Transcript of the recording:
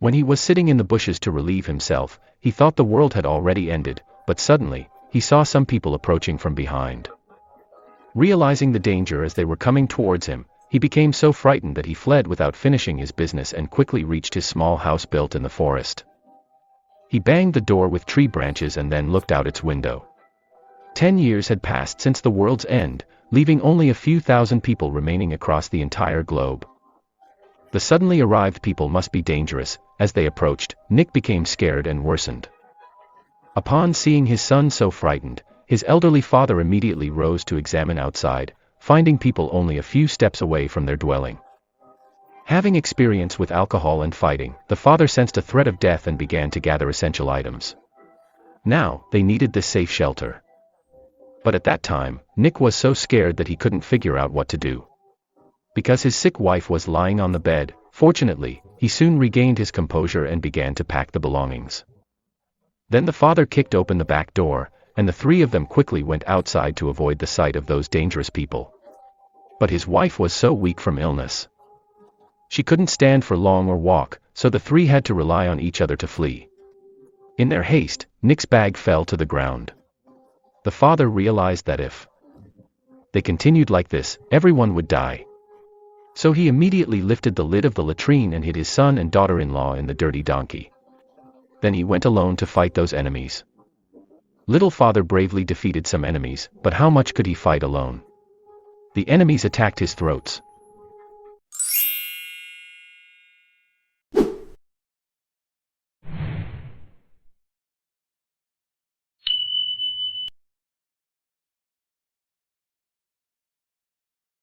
When he was sitting in the bushes to relieve himself, he thought the world had already ended, but suddenly, he saw some people approaching from behind. Realizing the danger as they were coming towards him, he became so frightened that he fled without finishing his business and quickly reached his small house built in the forest. He banged the door with tree branches and then looked out its window. 10 years had passed since the world's end, leaving only a few thousand people remaining across the entire globe. The suddenly arrived people must be dangerous. As they approached, Nick became scared and worsened. Upon seeing his son so frightened, his elderly father immediately rose to examine outside, finding people only a few steps away from their dwelling. Having experience with alcohol and fighting, the father sensed a threat of death and began to gather essential items. Now, they needed this safe shelter. But at that time, Nick was so scared that he couldn't figure out what to do. Because his sick wife was lying on the bed, fortunately, he soon regained his composure and began to pack the belongings. Then the father kicked open the back door, and the three of them quickly went outside to avoid the sight of those dangerous people. But his wife was so weak from illness. She couldn't stand for long or walk, so the three had to rely on each other to flee. In their haste, Nick's bag fell to the ground. The father realized that if they continued like this, everyone would die. So he immediately lifted the lid of the latrine and hid his son and daughter-in-law in the dirty donkey. Then he went alone to fight those enemies. Little father bravely defeated some enemies, but how much could he fight alone? The enemies attacked his throats,